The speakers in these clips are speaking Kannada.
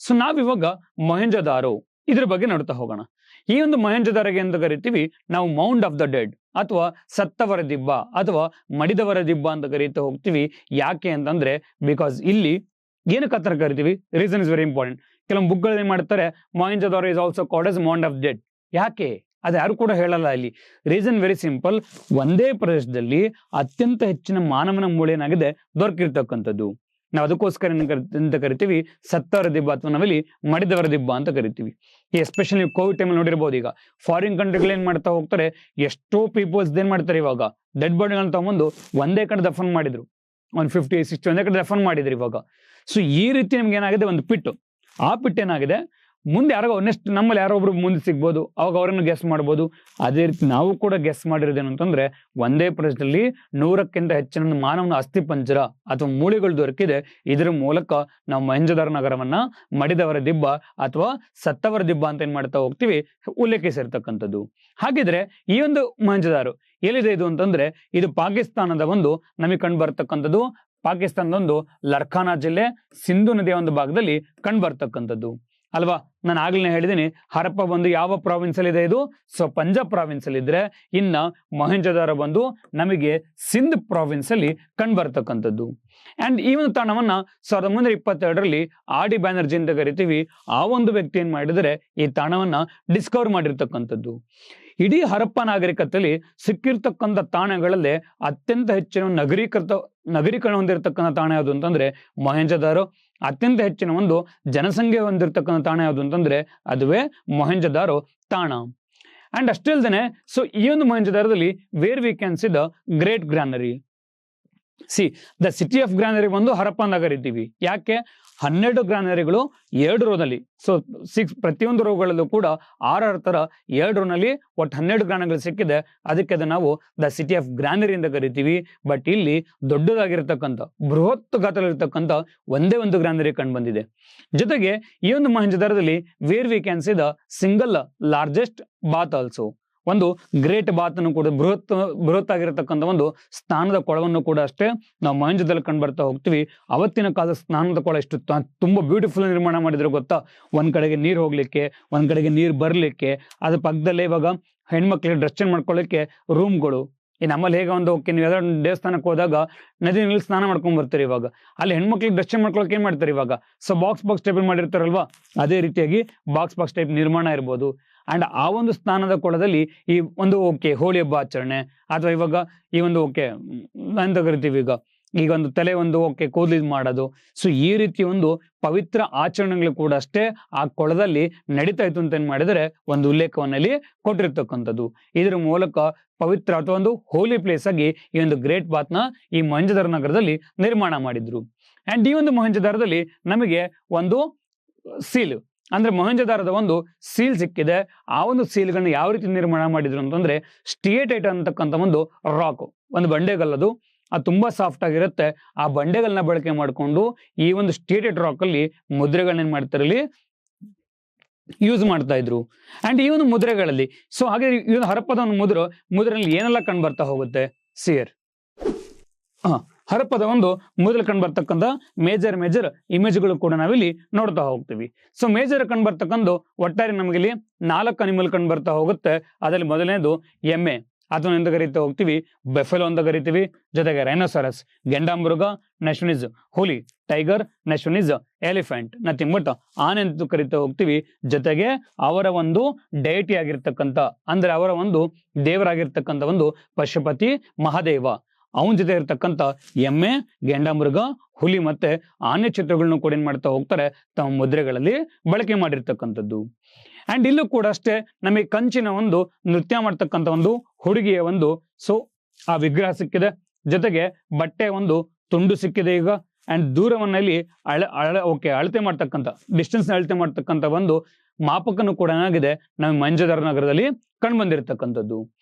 ಸೊ ನಾವಿವಾಗ ಮೊಹೆಂಜೊದಾರೋ ಇದ್ರ ಬಗ್ಗೆ ನೋಡ್ತಾ ಹೋಗೋಣ. ಈ ಒಂದು ಮೊಹೆಂಜೊದಾರೋಗೆ ಅಂತ ಕರಿತೀವಿ ನಾವು ಮೌಂಡ್ ಆಫ್ ದ ಡೆಡ್ ಅಥವಾ ಸತ್ತವರ ದಿಬ್ಬ ಅಥವಾ ಮಡಿದವರ ದಿಬ್ಬ ಅಂತ ಕರೀತಾ ಹೋಗ್ತೀವಿ. ಯಾಕೆ ಅಂತಂದ್ರೆ ಬಿಕಾಸ್ ಇಲ್ಲಿ ಏನಕ್ಕೆ ಹತ್ರ ಕರಿತೀವಿ, ರೀಸನ್ ಇಸ್ ವೆರಿ ಇಂಪಾರ್ಟೆಂಟ್. ಕೆಲವು ಬುಕ್ಗಳು ಏನ್ ಮಾಡ್ತಾರೆ, Mohenjodaro is also called as ಮೌಂಡ್ of dead. ಯಾಕೆ ಅದು ಯಾರು ಕೂಡ ಹೇಳಲ್ಲ ಇಲ್ಲಿ. ರೀಸನ್ ವೆರಿ ಸಿಂಪಲ್, ಒಂದೇ ಪ್ರದೇಶದಲ್ಲಿ ಅತ್ಯಂತ ಹೆಚ್ಚಿನ ಮಾನವನ ಮೂಳೆ ಏನಾಗಿದೆ ದೊರಕಿರ್ತಕ್ಕಂಥದ್ದು. ನಾವು ಅದಕ್ಕೋಸ್ಕರ ಅಂತ ಕರಿತೀವಿ ಸತ್ತವರ ದಿಬ್ಬ ಅಥವಾ ನಾವಿಲ್ಲಿ ಮಡಿದವರ ದಿಬ್ಬ ಅಂತ ಕರಿತೀವಿ. ಈ ಎಸ್ಪೆಷಲಿ ಕೋವಿಡ್ ಟೈಮಲ್ಲಿ ನೋಡಿರ್ಬೋದು, ಈಗ ಫಾರಿನ್ ಕಂಟ್ರಿಗಳು ಏನ್ ಮಾಡ್ತಾ ಹೋಗ್ತಾರೆ, ಎಷ್ಟೋ ಪೀಪಲ್ಸ್ ಏನ್ ಮಾಡ್ತಾರೆ ಇವಾಗ ಡೆಡ್ ಬಾಡಿಗಳನ್ನ ತಗೊಂಡು ಒಂದೇ ಕಡೆ ದಫನ್ ಮಾಡಿದ್ರು, 150-60 ಒಂದೇ ಕಡೆ ದಫನ್ ಮಾಡಿದ್ರು ಇವಾಗ. ಸೊ ಈ ರೀತಿ ನಮ್ಗೆ ಏನಾಗಿದೆ, ಒಂದು ಪಿಟ್ಟು, ಆ ಪಿಟ್ ಏನಾಗಿದೆ ಮುಂದೆ ಯಾರೋ ನೆಕ್ಸ್ಟ್ ನಮ್ಮಲ್ಲಿ ಯಾರೋ ಒಬ್ರು ಮುಂದೆ ಸಿಗ್ಬೋದು, ಅವಾಗ ಅವರನ್ನು ಗೆಸ್ ಮಾಡ್ಬೋದು. ಅದೇ ರೀತಿ ನಾವು ಕೂಡ ಗೆಸ್ ಮಾಡಿರೋದೇನು ಅಂತಂದ್ರೆ ಒಂದೇ ಪ್ರದೇಶದಲ್ಲಿ 100ಕ್ಕಿಂತ ಹೆಚ್ಚಿನ ಮಾನವನ ಅಸ್ಥಿಪಂಜರ ಅಥವಾ ಮೂಳೆಗಳು ದೊರಕಿದೆ. ಇದರ ಮೂಲಕ ನಾವು ಮೊಹೆಂಜೊದಾರೋ ನಗರವನ್ನ ಮಡಿದವರ ದಿಬ್ಬ ಅಥವಾ ಸತ್ತವರ ದಿಬ್ಬ ಅಂತ ಏನ್ ಮಾಡ್ತಾ ಹೋಗ್ತೀವಿ, ಉಲ್ಲೇಖಿಸಿರ್ತಕ್ಕಂಥದ್ದು. ಹಾಗಿದ್ರೆ ಈ ಒಂದು ಮೊಹೆಂಜೊದಾರೋ ಎಲ್ಲಿದೆ ಇದು ಅಂತಂದ್ರೆ ಇದು ಪಾಕಿಸ್ತಾನದ ಒಂದು ನಮಗೆ ಕಂಡು ಬರ್ತಕ್ಕಂಥದ್ದು. ಪಾಕಿಸ್ತಾನದ ಒಂದು ಲರ್ಖಾನಾ ಜಿಲ್ಲೆ ಸಿಂಧು ನದಿಯ ಒಂದು ಭಾಗದಲ್ಲಿ ಕಂಡು ಬರ್ತಕ್ಕಂಥದ್ದು ಅಲ್ವಾ. ನಾನು ಆಗ್ಲೇ ಹೇಳಿದ್ದೀನಿ ಹರಪ್ಪ ಬಂದು ಯಾವ ಪ್ರಾವಿನ್ಸ್ ಅಲ್ಲಿ ಇದೆ, ಇದು ಸೊ ಪಂಜಾಬ್ ಪ್ರಾವಿನ್ಸ್ ಅಲ್ಲಿ ಇದ್ರೆ, ಇನ್ನ ಮೊಹೆಂಜೊದಾರೋ ಬಂದು ನಮಗೆ ಸಿಂಧ್ ಪ್ರಾವಿನ್ಸ್ ಅಲ್ಲಿ ಕಂಡು ಬರ್ತಕ್ಕಂಥದ್ದು. ಅಂಡ್ ಈ ಒಂದು ತಾಣವನ್ನ 1922ರಲ್ಲಿ ಆರ್.ಡಿ. ಬ್ಯಾನರ್ಜಿ ಅಂತ ಕರಿತೀವಿ. ಆ ಒಂದು ವ್ಯಕ್ತಿ ಏನ್ ಮಾಡಿದರೆ ಈ ತಾಣವನ್ನ ಡಿಸ್ಕವರ್ ಮಾಡಿರ್ತಕ್ಕಂಥದ್ದು. ಇಡೀ ಹರಪ್ಪ ನಾಗರಿಕತೆಯಲ್ಲಿ ಸಿಕ್ಕಿರ್ತಕ್ಕಂಥ ತಾಣಗಳಲ್ಲೇ ಅತ್ಯಂತ ಹೆಚ್ಚಿನ ನಗರೀಕರಣ ಹೊಂದಿರತಕ್ಕಂಥ ತಾಣ ಯಾವುದು ಅಂತಂದ್ರೆ ಮೊಹೆಂಜೊದಾರೋ. ಅತ್ಯಂತ ಹೆಚ್ಚಿನ ಒಂದು ಜನಸಂಖ್ಯೆ ಹೊಂದಿರತಕ್ಕಂಥ ತಾಣ ಯಾವುದು ಅಂತಂದ್ರೆ ಅದುವೇ ಮೊಹೆಂಜೊದಾರೋ ತಾಣ. ಅಂಡ್ ಅಷ್ಟೇ ಅಲ್ದೇನೆ, ಸೊ ಈ ಒಂದು ಮೊಹೆಂಜೊದಾರೋದಲ್ಲಿ where we can see the great granary. The city of granary ಒಂದು ಹರಪ್ಪ ಅಂತ ಕರಿತೀವಿ. ಯಾಕೆ 12 ಗ್ರಾನರಿಗಳು 2 ರೋನಲ್ಲಿ, ಸೊ 6 ಪ್ರತಿಯೊಂದು ರೋಗಳಲ್ಲೂ ಕೂಡ 6 ತರ 2 ರೋನಲ್ಲಿ ಒಟ್ಟು 12 ಗ್ರಾನರಿಗಳು ಸಿಕ್ಕಿದೆ. ಅದಕ್ಕೆ ಅದು ನಾವು ದ ಸಿಟಿ ಆಫ್ ಗ್ರಾನರಿ ಅಂತ ಕರಿತೀವಿ. ಬಟ್ ಇಲ್ಲಿ ದೊಡ್ಡದಾಗಿರ್ತಕ್ಕಂಥ ಬೃಹತ್ ಗಾತ್ರದಲ್ಲಿರ್ತಕ್ಕಂಥ ಒಂದೇ ಒಂದು ಗ್ರಾನರಿ ಕಂಡು ಬಂದಿದೆ. ಜೊತೆಗೆ ಈ ಒಂದು ಮೊಹೆಂಜೊದಾರೋದಲ್ಲಿ where we can see the single largest bath also, ಒಂದು ಗ್ರೇಟ್ ಬಾತ್ ಅನ್ನು ಕೂಡ ಬೃಹತ್ ಆಗಿರತಕ್ಕಂಥ ಒಂದು ಸ್ನಾನದ ಕೊಳವನ್ನು ಕೂಡ ಅಷ್ಟೇ ನಾವು ಮೊಹೆಂಜೊದಾರೋ ಕಂಡು ಬರ್ತಾ ಹೋಗ್ತೀವಿ. ಅವತ್ತಿನ ಕಾಲದ ಸ್ನಾನದ ಕೊಳ ಎಷ್ಟು ತುಂಬಾ ಬ್ಯೂಟಿಫುಲ್ ನಿರ್ಮಾಣ ಮಾಡಿದ್ರು ಗೊತ್ತಾ. ಒಂದ್ ಕಡೆಗೆ ನೀರು ಹೋಗ್ಲಿಕ್ಕೆ, ಒಂದ್ ಕಡೆಗೆ ನೀರು ಬರ್ಲಿಕ್ಕೆ, ಅದ್ರ ಪಕ್ಕದಲ್ಲೇ ಇವಾಗ ಹೆಣ್ಮಕ್ಳಿಗೆ ಡ್ರೆಸ್ ಚೇಂಜ್ ಮಾಡ್ಕೊಳ್ಳಿಕ್ಕೆ ರೂಮ್ಗಳು. ಈ ನಮ್ಮಲ್ಲಿ ಹೇಗೆ ಒಂದು ಓಕೆ, ನೀವು ಯಾವ್ದಾದ್ರು ದೇವಸ್ಥಾನಕ್ಕೆ ಹೋದಾಗ ನದಿನಲ್ಲಿ ಸ್ನಾನ ಮಾಡ್ಕೊಂಡ್ ಬರ್ತಾರೆ, ಇವಾಗ ಅಲ್ಲಿ ಹೆಣ್ಮಕ್ಳಿಗೆ ಡ್ರೆಸ್ ಚೇಂಜ್ ಮಾಡ್ಕೊಳಕ್ಕೆ ಏನ್ ಮಾಡ್ತಾರೆ ಇವಾಗ, ಸೊ ಬಾಕ್ಸ್ ಟೈಪ್ ಮಾಡಿರ್ತಾರಲ್ವಾ, ಅದೇ ರೀತಿಯಾಗಿ ಬಾಕ್ಸ್ ಟೈಪ್ ನಿರ್ಮಾಣ ಇರ್ಬೋದು. ಅಂಡ್ ಆ ಒಂದು ಸ್ನಾನದ ಕೊಳದಲ್ಲಿ ಈ ಒಂದು ಓಕೆ ಹೋಳಿ ಹಬ್ಬ ಆಚರಣೆ, ಅಥವಾ ಇವಾಗ ಈ ಒಂದು ಓಕೆ ಅಂತ ಕರಿತೀವಿ ಈಗ ಒಂದು ತಲೆ ಒಂದು ಓಕೆ ಕೂದಲು ಮಾಡೋದು. ಸೊ ಈ ರೀತಿ ಒಂದು ಪವಿತ್ರ ಆಚರಣೆಗಳು ಕೂಡ ಅಷ್ಟೇ ಆ ಕೊಳದಲ್ಲಿ ನಡೀತಾ ಇತ್ತು ಅಂತ ಏನ್ ಮಾಡಿದರೆ ಒಂದು ಉಲ್ಲೇಖವನ್ನಲ್ಲಿ ಕೊಟ್ಟಿರ್ತಕ್ಕಂಥದ್ದು. ಇದರ ಮೂಲಕ ಪವಿತ್ರ ಅಥವಾ ಒಂದು ಹೋಲಿ ಪ್ಲೇಸ್ ಆಗಿ ಈ ಒಂದು ಗ್ರೇಟ್ ಬಾತ್ ನ ಈ ಮೊಹೆಂಜೊದಾರೋ ನಗರದಲ್ಲಿ ನಿರ್ಮಾಣ ಮಾಡಿದ್ರು. ಅಂಡ್ ಈ ಒಂದು ಮೊಹೆಂಜೊದಾರೋದಲ್ಲಿ ನಮಗೆ ಒಂದು ಸೀಲ್ ಅಂದ್ರೆ ಮೊಹೆಂಜೊದಾರೋದ ಒಂದು ಸೀಲ್ ಸಿಕ್ಕಿದೆ. ಆ ಒಂದು ಸೀಲ್ಗಳನ್ನ ಯಾವ ರೀತಿ ನಿರ್ಮಾಣ ಮಾಡಿದ್ರು ಅಂತಂದ್ರೆ ಸ್ಟಿಯೇಟೈಟ್ ಅಂತಕ್ಕಂಥ ಒಂದು ರಾಕ್, ಒಂದು ಬಂಡೆಗಲ್ಲದು, ಅದು ತುಂಬಾ ಸಾಫ್ಟ್ ಆಗಿರುತ್ತೆ. ಆ ಬಂಡೆಗಳನ್ನ ಬಳಕೆ ಮಾಡಿಕೊಂಡು ಈ ಒಂದು ಸ್ಟಿಯೇಟೈಟ್ ರಾಕ್ ಅಲ್ಲಿ ಮುದ್ರೆಗಳನ್ನ ಏನ್ ಮಾಡ್ತಾರೆ ಯೂಸ್ ಮಾಡ್ತಾ ಇದ್ರು. ಅಂಡ್ ಈ ಒಂದು ಮುದ್ರೆಗಳಲ್ಲಿ ಸೊ ಹಾಗೆ ಈ ಒಂದು ಹರಪ್ಪದ ಒಂದು ಮುದ್ರೆಯಲ್ಲಿ ಏನೆಲ್ಲ ಕಂಡು ಬರ್ತಾ ಹೋಗುತ್ತೆ ಸಿಯರ್. ಹರಪ್ಪದ ಒಂದು ಮೊದಲು ಕಂಡು ಬರ್ತಕ್ಕಂಥ ಮೇಜರ್ ಇಮೇಜ್ಗಳು ಕೂಡ ನಾವಿಲ್ಲಿ ನೋಡ್ತಾ ಹೋಗ್ತೀವಿ. ಸೊ ಮೇಜರ್ ಕಂಡು ಬರ್ತಕ್ಕಂಥ ಒಟ್ಟಾರೆ ನಮಗೆ ಇಲ್ಲಿ 4 ಅನಿಮಲ್ ಕಂಡು ಬರ್ತಾ ಹೋಗುತ್ತೆ. ಅದರಲ್ಲಿ ಮೊದಲನೇದು ಎಮ್ಮೆ ಅಥವಾ ಅಂತ ಕರೀತಾ ಹೋಗ್ತೀವಿ, ಬೆಫೆಲೋ ಅಂತ ಕರಿತೀವಿ. ಜೊತೆಗೆ ರೈನೋಸರಸ್, ಗೆಂಡಾಮೃಗ, ನೆಕ್ಸ್ಟ್ ಒನ್ ಇಸ್ ಹುಲಿ, tiger, next one is elephant, nothing but ಆನೆ ಅಂತ ಕರಿತಾ ಹೋಗ್ತೀವಿ. ಜೊತೆಗೆ ಅವರ ಒಂದು ಡೈಟಿ ಆಗಿರ್ತಕ್ಕಂಥ ಅಂದ್ರೆ ಅವರ ಒಂದು ದೇವರಾಗಿರ್ತಕ್ಕಂಥ ಒಂದು ಪಶುಪತಿ ಮಹಾದೇವ, ಅವನ ಜೊತೆ ಇರ್ತಕ್ಕಂಥ ಎಮ್ಮೆ, ಗೆಂಡಾಮೃಗ, ಹುಲಿ ಮತ್ತೆ ಆನೆ ಚಿತ್ರಗಳನ್ನು ಕೂಡ ಏನ್ ಮಾಡ್ತಾ ಹೋಗ್ತಾರೆ ತಮ್ಮ ಮುದ್ರೆಗಳಲ್ಲಿ ಬಳಕೆ ಮಾಡಿರ್ತಕ್ಕಂಥದ್ದು. ಅಂಡ್ ಇಲ್ಲೂ ಕೂಡ ಅಷ್ಟೇ ನಮಗೆ ಕಂಚಿನ ಒಂದು ನೃತ್ಯ ಮಾಡ್ತಕ್ಕಂಥ ಒಂದು ಹುಡುಗಿಯ ಒಂದು ಸೊ ಆ ವಿಗ್ರಹ ಸಿಕ್ಕಿದೆ. ಜೊತೆಗೆ ಬಟ್ಟೆ ಒಂದು ತುಂಡು ಸಿಕ್ಕಿದೆ ಈಗ. ಅಂಡ್ ದೂರವನ್ನಲ್ಲಿ ಅಳತೆ ಮಾಡ್ತಕ್ಕಂಥ ಡಿಸ್ಟೆನ್ಸ್ ಅಳತೆ ಮಾಡ್ತಕ್ಕಂಥ ಒಂದು ಮಾಪಕನು ಕೂಡ ಏನಾಗಿದೆ ನಾವು ಮೊಹೆಂಜೊದಾರೋ ನಗರದಲ್ಲಿ ಕಂಡು ಬಂದಿರತಕ್ಕಂಥದ್ದು.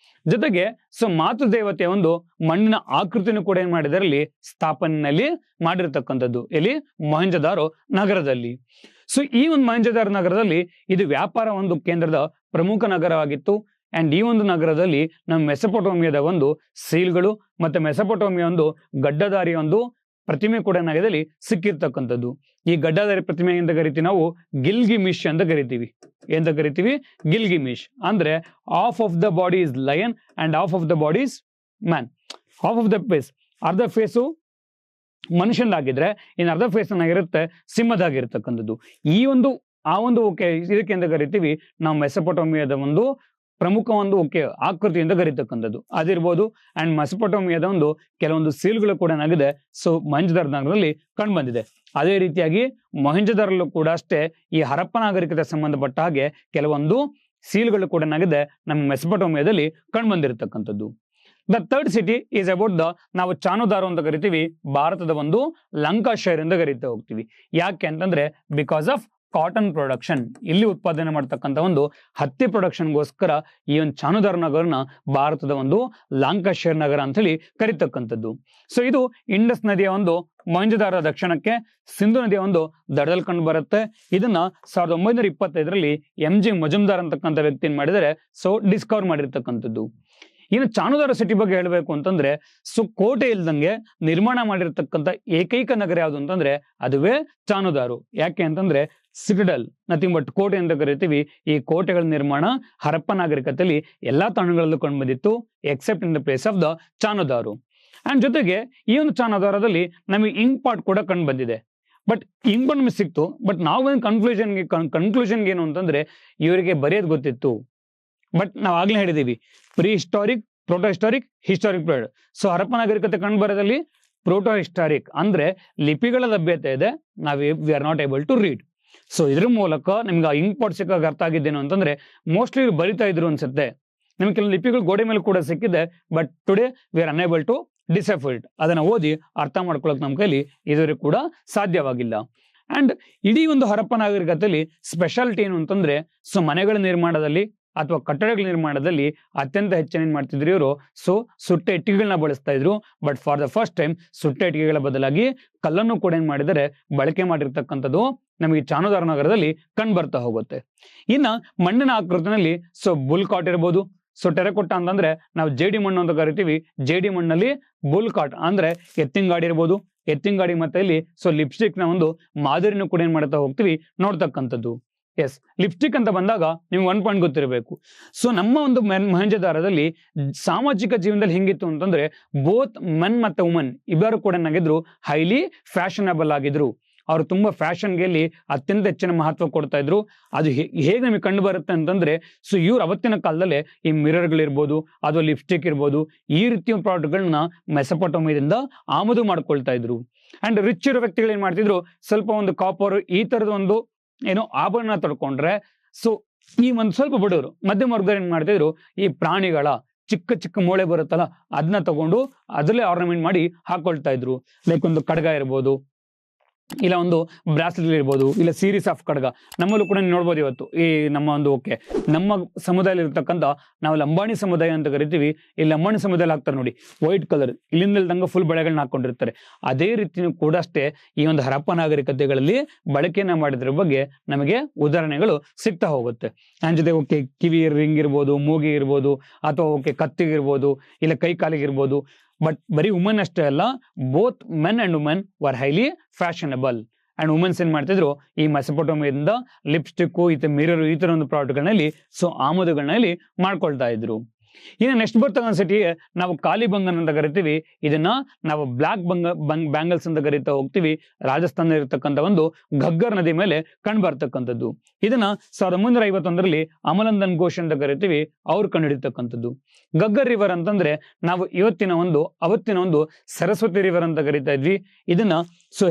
ಜೊತೆಗೆ ಸೊ ಮಾತೃದೇವತೆಯ ಒಂದು ಮಣ್ಣಿನ ಆಕೃತಿನೂ ಕೂಡ ಏನ್ ಮಾಡಿದಾರಲ್ಲಿ ಸ್ಥಾಪನೆಯಲ್ಲಿ ಮಾಡಿರ್ತಕ್ಕಂಥದ್ದು ಎಲ್ಲಿ ಮೊಹೆಂಜೊದಾರೋ ನಗರದಲ್ಲಿ. ಸೊ ಈ ಒಂದು ಮೊಹೆಂಜೊದಾರೋ ನಗರದಲ್ಲಿ ಇದು ವ್ಯಾಪಾರ ಒಂದು ಕೇಂದ್ರದ ಪ್ರಮುಖ ನಗರವಾಗಿತ್ತು. ಅಂಡ್ ಈ ಒಂದು ನಗರದಲ್ಲಿ ನಮ್ಮ ಮೆಸೊಪೊಟೇಮಿಯಾದ ಒಂದು ಸೀಲ್ಗಳು ಮತ್ತೆ ಮೆಸೊಪೊಟೇಮಿಯಾ ಒಂದು ಗಡ್ಡಧಾರಿಯ ಒಂದು ಪ್ರತಿಮೆ ಕೂಡ ಏನಾಗಿದೆ ಸಿಕ್ಕಿರ್ತಕ್ಕಂಥದ್ದು. ಈ ಗಡ್ಡಧಾರಿ ಪ್ರತಿಮೆ ಅಂತ ಕರಿತೀವಿ ನಾವು ಗಿಲ್ಗಿಮಿಶ್ ಅಂತ ಕರಿತೀವಿ. ಎಂತ ಕರಿತೀವಿ? ಗಿಲ್ಗಿಮಿಶ್. ಅಂದ್ರೆ half of the body is lion and half of the body is man. Half of the face, ಅರ್ಧ ಫೇಸು ಮನುಷ್ಯನಾಗಿದ್ರೆ ಇನ್ನು ಅರ್ಧ ಫೇಸ್ ಏನಾಗಿರುತ್ತೆ ಸಿಂಹದಾಗಿರ್ತಕ್ಕಂಥದ್ದು. ಈ ಒಂದು ಇದಕ್ಕೆ ಅಂತ ಕರಿತೀವಿ ನಾವು ಮೆಸೊಪೊಟೇಮಿಯಾದ ಒಂದು ಪ್ರಮುಖ ಒಂದು ಆಕೃತಿ ಅಂತ ಕರೀತಕ್ಕಂಥದ್ದು ಅದಿರ್ಬೋದು. ಅಂಡ್ ಮೆಸೊಪೊಟೇಮಿಯಾದ ಒಂದು ಕೆಲವೊಂದು ಸೀಲ್ಗಳು ಕೂಡ ಏನಾಗಿದೆ ಮೊಹೆಂಜೊದಾರೋ ನಗರದಲ್ಲಿ ಕಂಡು ಬಂದಿದೆ. ಅದೇ ರೀತಿಯಾಗಿ ಮೊಹೆಂಜೊದಾರಲ್ಲೂ ಕೂಡ ಅಷ್ಟೇ ಈ ಹರಪ್ಪ ನಾಗರಿಕತೆ ಸಂಬಂಧಪಟ್ಟ ಹಾಗೆ ಕೆಲವೊಂದು ಸೀಲ್ಗಳು ಕೂಡ ಏನಾಗಿದೆ ನಮ್ಮ ಮೆಸೊಪೊಟೇಮಿಯಾದಲ್ಲಿ ಕಂಡು ಬಂದಿರತಕ್ಕಂಥದ್ದು. The third city is about ನಾವು ಚಾನುದಾರೋ ಅಂತ ಕರಿತೀವಿ, ಭಾರತದ ಒಂದು ಲಂಕಾಶೈರ್ ಅಂತ ಕರಿತಾ ಹೋಗ್ತೀವಿ. ಯಾಕೆ ಅಂತಂದ್ರೆ ಬಿಕಾಸ್ ಆಫ್ ಕಾಟನ್ ಪ್ರೊಡಕ್ಷನ್, ಇಲ್ಲಿ ಉತ್ಪಾದನೆ ಮಾಡ್ತಕ್ಕಂಥ ಒಂದು ಹತ್ತಿ ಪ್ರೊಡಕ್ಷನ್ಗೋಸ್ಕರ ಈ ಒಂದು ಚಾನುದಾರೋ ನಗರನ ಭಾರತದ ಒಂದು ಲಾಂಕಾಶೈರ್ ನಗರ ಅಂತ ಹೇಳಿ ಕರಿತಕ್ಕಂಥದ್ದು. ಸೊ ಇದು ಇಂಡಸ್ ನದಿಯ ಒಂದು ಮೊಹೆಂಜೊದಾರೋ ದಕ್ಷಿಣಕ್ಕೆ, ಸಿಂಧು ನದಿಯ ಒಂದು ದಡದಲ್ಲಿ ಕಂಡು ಬರುತ್ತೆ. ಇದನ್ನ 1925ರಲ್ಲಿ MG ಮಜುಮ್ದಾರ್ ಅಂತಕ್ಕಂಥ ವ್ಯಕ್ತಿ ಏನ್ ಮಾಡಿದರೆ ಡಿಸ್ಕವರ್ ಮಾಡಿರ್ತಕ್ಕಂಥದ್ದು. ಇನ್ನು ಚಾನುದಾರೋ ಸಿಟಿ ಬಗ್ಗೆ ಹೇಳಬೇಕು ಅಂತಂದ್ರೆ ಕೋಟೆ ಇಲ್ದಂಗೆ ನಿರ್ಮಾಣ ಮಾಡಿರ್ತಕ್ಕಂಥ ಏಕೈಕ ನಗರ ಯಾವುದು ಅಂತಂದ್ರೆ ಅದುವೇ ಚಾನುದಾರೋ. ಯಾಕೆ ಅಂತಂದ್ರೆ ಸಿಟಡಲ್, ನಥಿಂಗ್ ಬಟ್ ಕೋಟೆ ಅಂತ ಕರಿತೀವಿ. ಈ ಕೋಟೆಗಳ ನಿರ್ಮಾಣ ಹರಪ್ಪ ನಾಗರಿಕತೆಯಲ್ಲಿ ಎಲ್ಲಾ ತಾಣಗಳಲ್ಲೂ ಕಂಡು ಬಂದಿತ್ತು except in the place of the Chanhudaro. And ಜೊತೆಗೆ ಈ ಒಂದು ಚಾನುದಾರೋದಲ್ಲಿ ನಮಗೆ ಇಂಕ್ ಪಾಟ್ ಕೂಡ ಕಂಡು ಬಂದಿದೆ. ಬಟ್ ಇಂಕ್ ಪಾಟ್ ನಮಗೆ ಸಿಕ್ತು. ಬಟ್ ನಾವು ಕನ್ಕ್ಲೂಷನ್ಗೆ ಏನು ಅಂತಂದ್ರೆ ಇವರಿಗೆ ಬರೆಯೋದು ಗೊತ್ತಿತ್ತು. ಬಟ್ ನಾವು ಆಗ್ಲೇ ಹೇಳಿದೀವಿ pre historic, proto historic, historic period. So Harappa ನಾಗರಿಕತೆ ಕಂಡು ಬರೋದಲ್ಲಿ ಪ್ರೋಟೋ ಹಿಸ್ಟಾರಿಕ್ ಅಂದ್ರೆ ಲಿಪಿಗಳ ಲಭ್ಯತೆ ಇದೆ, we are not able to read. So ಇದ್ರ ಮೂಲಕ ನಿಮ್ಗೆ ಆ ಇಂಕ್ ಪಾಟ್ ಸಿಕ್ಕಾಗ ಅರ್ಥ ಆಗಿದ್ದೇನು ಅಂತಂದ್ರೆ ಮೋಸ್ಟ್ಲಿ ಇವ್ರು ಬರಿತಾ ಇದ್ರು ಅನ್ಸುತ್ತೆ. ನಿಮ್ಗೆ ಕೆಲವು ಲಿಪಿಗಳು ಗೋಡೆ ಮೇಲೆ ಕೂಡ ಸಿಕ್ಕಿದೆ, but today we are unable to decipher it. ಅದನ್ನ ಓದಿ ಅರ್ಥ ಮಾಡ್ಕೊಳಕ್ ನಮ್ಮ ಕೈಲಿ ಇದುವರೆಗೂ ಕೂಡ ಸಾಧ್ಯವಾಗಿಲ್ಲ. ಅಂಡ್ ಇಡೀ ಒಂದು ಹರಪ್ಪ ನಾಗರಿಕತೆಯಲ್ಲಿ ಸ್ಪೆಷಾಲಿಟಿ ಏನು ಅಂತಂದ್ರೆ ಮನೆಗಳ ನಿರ್ಮಾಣದಲ್ಲಿ ಅಥವಾ ಕಟ್ಟಡಗಳ ನಿರ್ಮಾಣದಲ್ಲಿ ಅತ್ಯಂತ ಹೆಚ್ಚಿನ ಏನ್ ಮಾಡ್ತಿದ್ರು ಇವರು ಸುಟ್ಟ ಇಟ್ಟಿಗೆಗಳನ್ನ ಬಳಸ್ತಾ ಇದ್ರು. But for the first time ಸುಟ್ಟ ಇಟ್ಟಿಗೆಗಳ ಬದಲಾಗಿ ಕಲ್ಲನ್ನು ಕೂಡ ಏನ್ ಮಾಡಿದರೆ ಬಳಕೆ ಮಾಡಿರ್ತಕ್ಕಂಥದ್ದು ನಮಗೆ ಚಾನುದಾರೋ ನಗರದಲ್ಲಿ ಕಂಡು ಬರ್ತಾ ಹೋಗುತ್ತೆ. ಇನ್ನ ಮಣ್ಣಿನ ಆಕೃತಿನಲ್ಲಿ ಬುಲ್ ಕಾಟ್ ಇರ್ಬೋದು. ಟೆರಕೊಟ್ಟ ಅಂತಂದ್ರೆ ನಾವು ಜೇಡಿ ಮಣ್ಣು ಅಂತ ಕರಿತೀವಿ. ಜೇಡಿ ಮಣ್ಣಲ್ಲಿ ಬುಲ್ ಕಾಟ್ ಅಂದ್ರೆ ಎತ್ತಿನ ಗಾಡಿ ಇರ್ಬೋದು. ಎತ್ತಿನ ಗಾಡಿ ಮತ್ತೆ ಇಲ್ಲಿ ಲಿಪ್ಸ್ಟಿಕ್ ನ ಒಂದು ಮಾದರಿನೂ ಕೂಡ ಏನ್ ಮಾಡ್ತಾ ಹೋಗ್ತೀವಿ ನೋಡ್ತಕ್ಕಂಥದ್ದು. ಎಸ್, ಲಿಪ್ಸ್ಟಿಕ್ ಅಂತ ಬಂದಾಗ ನಿಮ್ಗೆ 1 ಪಾಯಿಂಟ್ ಗೊತ್ತಿರಬೇಕು. ನಮ್ಮ ಒಂದು ಮೊಹೆಂಜೊದಾರೋದಲ್ಲಿ ಸಾಮಾಜಿಕ ಜೀವನದಲ್ಲಿ ಹೆಂಗಿತ್ತು ಅಂತಂದ್ರೆ ಬೋತ್ ಮೆನ್ ಮತ್ತೆ ವುಮನ್ ಇಬ್ಬರು ಕೂಡ ಏನಾಗಿದ್ರು ಹೈಲಿ ಫ್ಯಾಷನಬಲ್ ಆಗಿದ್ರು. ಅವರು ತುಂಬಾ ಫ್ಯಾಷನ್ಗೆ ಅಲ್ಲಿ ಅತ್ಯಂತ ಹೆಚ್ಚಿನ ಮಹತ್ವ ಕೊಡ್ತಾ ಇದ್ರು. ಅದು ಹೇಗೆ ನಮಗೆ ಕಂಡು ಬರುತ್ತೆ ಅಂತಂದ್ರೆ ಇವ್ರು ಅವತ್ತಿನ ಕಾಲದಲ್ಲೇ ಈ ಮಿರರ್ಗಳಿರ್ಬೋದು ಅಥವಾ ಲಿಪ್ಸ್ಟಿಕ್ ಇರ್ಬೋದು ಈ ರೀತಿಯ ಪ್ರಾಡಕ್ಟ್ಗಳನ್ನ ಮೆಸೊಪೊಟೇಮಿಯಾದಿಂದ ಆಮದು ಮಾಡ್ಕೊಳ್ತಾ ಇದ್ರು. ಅಂಡ್ ರಿಚ್ ಇರೋ ವ್ಯಕ್ತಿಗಳು ಏನ್ ಮಾಡ್ತಿದ್ರು, ಸ್ವಲ್ಪ ಒಂದು ಕಾಪರ್ ಈ ತರದ ಒಂದು ಆಭರಣ ತೊಡ್ಕೊಂಡ್ರೆ ಈ ಒಂದು ಸ್ವಲ್ಪ ಬಡವರು ಮಧ್ಯಮ ವರ್ಗ ಏನ್ ಮಾಡ್ತಿದ್ರು ಈ ಪ್ರಾಣಿಗಳ ಚಿಕ್ಕ ಚಿಕ್ಕ ಮೂಳೆ ಬರುತ್ತಲ್ಲ ಅದನ್ನ ತಗೊಂಡು ಅದರಲ್ಲೇ ಆರ್ನಮೆಂಟ್ ಮಾಡಿ ಹಾಕೊಳ್ತಾ ಇದ್ರು. ಲೈಕ್ ಒಂದು ಖಡ್ಗ ಇರ್ಬೋದು, ಇಲ್ಲ ಒಂದು ಬ್ರಾಸ್ಲೆಟ್ ಇರ್ಬೋದು, ಇಲ್ಲ ಸೀರೀಸ್ ಆಫ್ ಖಡ್ಗ. ನಮ್ಮಲ್ಲೂ ಕೂಡ ನೋಡ್ಬೋದು ಇವತ್ತು ಈ ನಮ್ಮ ಒಂದು ನಮ್ಮ ಸಮುದಾಯದಲ್ಲಿ ಇರ್ತಕ್ಕಂಥ ನಾವು ಲಂಬಾಣಿ ಸಮುದಾಯ ಅಂತ ಕರಿತೀವಿ. ಈ ಲಂಬಾಣಿ ಸಮುದಾಯದಲ್ಲಿ ಹಾಕ್ತಾರೆ ನೋಡಿ ವೈಟ್ ಕಲರ್, ಇಲ್ಲಿಂದಲ್ದಂಗ ಫುಲ್ ಬಳೆಗಳನ್ನ ಹಾಕೊಂಡಿರ್ತಾರೆ. ಅದೇ ರೀತಿ ಕೂಡ ಅಷ್ಟೇ ಈ ಒಂದು ಹರಪ್ಪ ನಾಗರಿಕತೆಗಳಲ್ಲಿ ಬಳಕೆಯನ್ನ ಮಾಡಿದ್ರ ಬಗ್ಗೆ ನಮಗೆ ಉದಾಹರಣೆಗಳು ಸಿಗ್ತಾ ಹೋಗುತ್ತೆ. ನನ್ನ ಜೊತೆ ಕಿವಿ ರಿಂಗ್ ಇರ್ಬೋದು, ಮೂಗಿ ಇರ್ಬೋದು, ಅಥವಾ ಕತ್ತಿಗಿರ್ಬೋದು, ಇಲ್ಲ ಕೈ ಕಾಲಿಗಿರ್ಬೋದು. ಬಟ್ ಬರೀ ವುಮನ್ ಅಷ್ಟೇ ಅಲ್ಲ, both men and woman were highly fashionable. And womens ಏನ್ ಮಾಡ್ತಿದ್ರು ಈ ಮೆಸೊಪೊಟೇಮಿಯಾದಿಂದ ಲಿಪ್ಸ್ಟಿಕ್ ಮಿರರ್ ಈ ತರ ಒಂದು ಪ್ರಾಡಕ್ಟ್ಗಳಲ್ಲಿ ಆಮದುಗಳನ್ನ ಮಾಡ್ಕೊಳ್ತಾ ಇದ್ರು. ಇನ್ನು ನೆಕ್ಸ್ಟ್ ಬರ್ತಕ್ಕಂಥ ಸಿಟಿಗೆ ನಾವು ಕಾಲಿಬಂಗನ್ ಅಂತ ಕರಿತೀವಿ. ಇದನ್ನ ನಾವು ಬ್ಲಾಕ್ ಬ್ಯಾಂಗಲ್ಸ್ ಅಂತ ಕರಿತಾ ಹೋಗ್ತೀವಿ. ರಾಜಸ್ಥಾನ ಇರತಕ್ಕಂಥ ಒಂದು ಘಗ್ಗರ್ ನದಿ ಮೇಲೆ ಕಂಡು ಬರ್ತಕ್ಕಂಥದ್ದು. ಇದನ್ನ 1951ರಲ್ಲಿ ಅಮಲಂದನ್ ಘೋಷ್ ಅಂತ ಕರಿತೀವಿ, ಅವ್ರು ಕಂಡುಹಿಡಿತಕ್ಕಂಥದ್ದು. ಘಗ್ಗರ್ ರಿವರ್ ಅಂತಂದ್ರೆ ನಾವು ಅವತ್ತಿನ ಒಂದು ಸರಸ್ವತಿ ರಿವರ್ ಅಂತ ಕರಿತಾ ಇದ್ವಿ. ಇದನ್ನ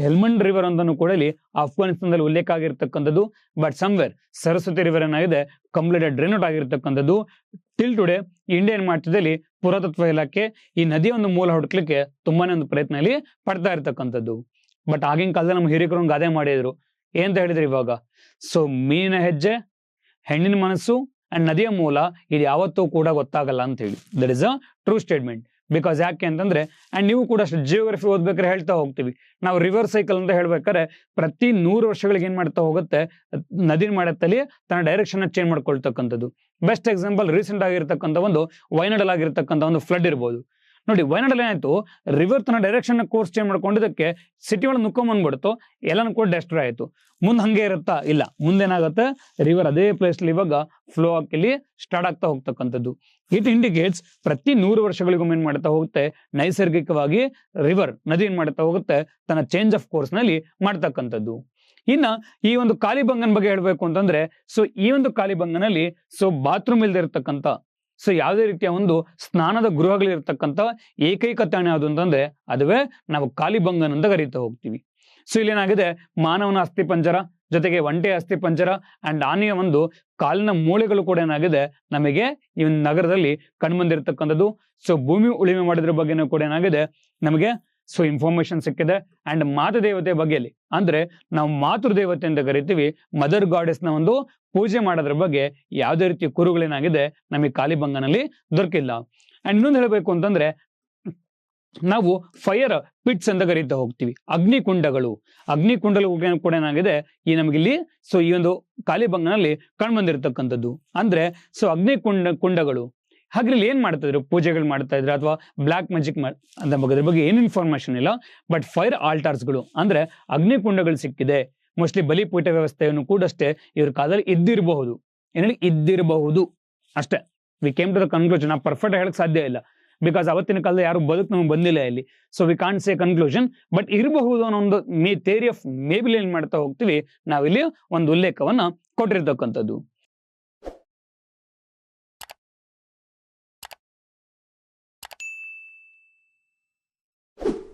ಹೆಲ್ಮಂಡ್ ರಿವರ್ ಅಂತಾನು ಕೂಡ ಇಲ್ಲಿ ಅಫ್ಘಾನಿಸ್ತಾನದಲ್ಲಿ ಉಲ್ಲೇಖ ಆಗಿರ್ತಕ್ಕಂಥದ್ದು. ಬಟ್ ಸಮ್ವೇರ್ ಸರಸ್ವತಿ ರಿವರ್ ಏನಾಗಿದೆ ಕಂಪ್ಲೀಟ್ ಡ್ರೈನ್ ಆಗಿರ್ತಕ್ಕಂಥದ್ದು. ಟಿಲ್ ಟುಡೇ ಇಂಡಿಯಾ ಏನ್ ಮಾಡ್ತಿದೆ ಇಲ್ಲಿ ಪುರಾತತ್ವ ಇಲಾಖೆ ಈ ನದಿಯ ಒಂದು ಮೂಲ ಹುಡುಕ್ಲಿಕ್ಕೆ ತುಂಬಾನೇ ಒಂದು ಪ್ರಯತ್ನ ಇಲ್ಲಿ ಪಡ್ತಾ ಇರ್ತಕ್ಕಂಥದ್ದು. ಬಟ್ ಆಗಿನ ಕಾಲದಲ್ಲಿ ನಮ್ಮ ಹಿರಿಕರು ಒಂದು ಗಾದೆ ಮಾಡಿದ್ರು, ಏನಂತ ಹೇಳಿದ್ರು ಇವಾಗ ಮೀನಿನ ಹೆಜ್ಜೆ, ಹೆಣ್ಣಿನ ಮನಸ್ಸು ಅಂಡ್ ನದಿಯ ಮೂಲ ಇದು ಯಾವತ್ತೂ ಕೂಡ ಗೊತ್ತಾಗಲ್ಲ ಅಂತ ಹೇಳಿ. That is a true statement. Because ಯಾಕೆ ಅಂತಂದ್ರೆ ಅಂಡ್ ನೀವು ಕೂಡ ಜಿಯೋಗ್ರಫಿ ಓದ್ಬೇಕಾದ್ರೆ ಹೇಳ್ತಾ ಹೋಗ್ತೀವಿ ನಾವು ರಿವರ್ ಸೈಕಲ್ ಅಂತ ಹೇಳ್ಬೇಕಾದ್ರೆ ಪ್ರತಿ 100 ವರ್ಷಗಳಿಗೆ ಏನ್ ಮಾಡ್ತಾ ಹೋಗುತ್ತೆ ನದಿ ಮಾಡತ್ತಲ್ಲಿ ತನ್ನ ಡೈರೆಕ್ಷನ್ ಚೇಂಜ್ ಮಾಡ್ಕೊಳ್ತಕ್ಕಂಥದ್ದು. ಬೆಸ್ಟ್ ಎಕ್ಸಾಂಪಲ್ ರೀಸೆಂಟ್ ಆಗಿರ್ತಕ್ಕಂಥ ಒಂದು ವಯನಾಡಲ್ಲಿ ಆಗಿರ್ತಕ್ಕಂಥ ಒಂದು ಫ್ಲಡ್ ಇರ್ಬೋದು. ನೋಡಿ ವಯನಾಡಲ್ಲಿ ಏನಾಯ್ತು, ರಿವರ್ ತನ್ನ ಡೈರೆಕ್ಷನ್ ಕೋರ್ಸ್ ಚೇಂಜ್ ಮಾಡ್ಕೊಂಡಿದ್ದಕ್ಕೆ ಸಿಟಿ ಒಳಗೆ ನುಕ್ಕೊಂಬಂದ್ಬಿಡ್ತು, ಎಲ್ಲಾನು ಕೂಡ ಡೆಸ್ಟ್ರಾಯ್ ಆಯ್ತು. ಮುಂದೆ ಹಂಗೆ ಇರುತ್ತಾ? ಇಲ್ಲ, ಮುಂದೇನಾಗುತ್ತೆ, ರಿವರ್ ಅದೇ ಪ್ಲೇಸ್ ಇವಾಗ ಫ್ಲೋ ಆಗಿ ಸ್ಟಾರ್ಟ್ ಆಗ್ತಾ ಹೋಗ್ತಕ್ಕಂಥದ್ದು. ಇಟ್ ಇಂಡಿಕೇಟ್ಸ್ ಪ್ರತಿ 100 ವರ್ಷಗಳಿಗೊಮ್ಮೆ ಏನ್ ಮಾಡ್ತಾ ಹೋಗುತ್ತೆ, ನೈಸರ್ಗಿಕವಾಗಿ ರಿವರ್ ನದಿ ಏನ್ ಮಾಡ್ತಾ ಹೋಗುತ್ತೆ, ತನ್ನ ಚೇಂಜ್ ಆಫ್ ಕೋರ್ಸ್ ನಲ್ಲಿ ಮಾಡ್ತಕ್ಕಂಥದ್ದು. ಇನ್ನ ಈ ಒಂದು ಕಾಲಿಬಂಗನ್ ಬಗ್ಗೆ ಹೇಳ್ಬೇಕು ಅಂತಂದ್ರೆ, ಸೊ ಈ ಒಂದು ಕಾಲಿಬಂಗನಲ್ಲಿ ಸೊ ಬಾತ್ರೂಮ್ ಇಲ್ದೇ ಇರ್ತಕ್ಕಂಥ, ಸೊ ಯಾವುದೇ ರೀತಿಯ ಒಂದು ಸ್ನಾನದ ಗೃಹಗಳಿರ್ತಕ್ಕಂಥ ಏಕೈಕ ತಾಣ ಯಾವುದು ಅಂತಂದ್ರೆ ಅದುವೇ ನಾವು ಕಾಲಿಬಂಗನ್ ಅಂತ ಕರೀತಾ ಹೋಗ್ತೀವಿ. ಸೊ ಇಲ್ಲೇನಾಗಿದೆ, ಮಾನವನ ಅಸ್ಥಿಪಂಜರ ಜೊತೆಗೆ ಒಂಟೆ ಅಸ್ಥಿಪಂಜರ ಅಂಡ್ ಆನೆಯ ಒಂದು ಕಾಲಿನ ಮೂಳೆಗಳು ಕೂಡ ಏನಾಗಿದೆ ನಮಗೆ ಈ ಒಂದು ನಗರದಲ್ಲಿ ಕಂಡುಬಂದಿರತಕ್ಕಂಥದ್ದು. ಸೊ ಭೂಮಿ ಉಳಿಮೆ ಮಾಡಿದ್ರ ಬಗ್ಗೆನೂ ಕೂಡ ಏನಾಗಿದೆ ನಮಗೆ ಸೊ ಇನ್ಫಾರ್ಮೇಶನ್ ಸಿಕ್ಕಿದೆ. ಅಂಡ್ ಮಾತೃದೇವತೆ ಬಗ್ಗೆಯಲ್ಲಿ ಅಂದ್ರೆ ನಾವು ಮಾತೃದೇವತೆ ಅಂತ ಕರಿತೀವಿ, ಮದರ್ ಗಾಡೆಸ್ ನ ಒಂದು ಪೂಜೆ ಮಾಡೋದ್ರ ಬಗ್ಗೆ ಯಾವುದೇ ರೀತಿಯ ಕುರುಗಳೇನಾಗಿದೆ ನಮಗೆ ಕಾಲಿಬಂಗನಲ್ಲಿ ದೊರಕಿಲ್ಲ. ಅಂಡ್ ಇನ್ನೊಂದು ಹೇಳಬೇಕು ಅಂತಂದ್ರೆ, ನಾವು ಫೈರ್ ಪಿಟ್ಸ್ ಅಂತ ಕರೀತಾ ಹೋಗ್ತೀವಿ, ಅಗ್ನಿಕುಂಡಗಳು ಕೂಡ ಏನಾಗಿದೆ ಈ ನಮಗಿಲ್ಲಿ ಸೊ ಈ ಒಂದು ಕಾಲಿಬಂಗನಲ್ಲಿ ಕಂಡು ಬಂದಿರತಕ್ಕಂಥದ್ದು. ಅಂದ್ರೆ ಸೊ ಕುಂಡಗಳು ಹಾಗೆ ಏನ್ ಮಾಡ್ತಾ ಇದ್ರು, ಪೂಜೆಗಳು ಮಾಡ್ತಾ ಇದ್ರು ಅಥವಾ ಬ್ಲಾಕ್ ಮ್ಯಾಜಿಕ್ ಅಂತ ಬಗ್ಗೆ ಏನು ಇನ್ಫಾರ್ಮೇಶನ್ ಇಲ್ಲ. ಬಟ್ ಫೈರ್ ಆಲ್ಟಾರ್ಸ್ಗಳು ಅಂದ್ರೆ ಅಗ್ನಿಕುಂಡಗಳು ಸಿಕ್ಕಿದೆ. ಮೋಸ್ಟ್ಲಿ ಬಲಿಪೀಠ ವ್ಯವಸ್ಥೆಯನ್ನು ಕೂಡ ಅಷ್ಟೇ ಇವ್ರ ಕಾಲದಲ್ಲಿ ಇದ್ದಿರಬಹುದು ಅಷ್ಟೇ. We came to the conclusion. Perfect ಹೇಳಕ್ ಸಾಧ್ಯ ಇಲ್ಲ, ಬಿಕಾಸ್ ಅವತ್ತಿನ ಕಾಲದಲ್ಲಿ ಯಾರು ಬದುಕು ನಮಗೆ ಬಂದಿಲ್ಲ ಇಲ್ಲಿ. So we can't say conclusion, but ಇರಬಹುದು ಅನ್ನೋ ಒಂದು ಥಿಯರಿ ಆಫ್ ಮೇಬಿಲಿ ಏನ್ ಮಾಡ್ತಾ ಹೋಗ್ತೀವಿ ನಾವಿಲ್ಲಿ ಒಂದು ಉಲ್ಲೇಖವನ್ನ ಕೊಟ್ಟಿರ್ತಕ್ಕಂಥದ್ದು.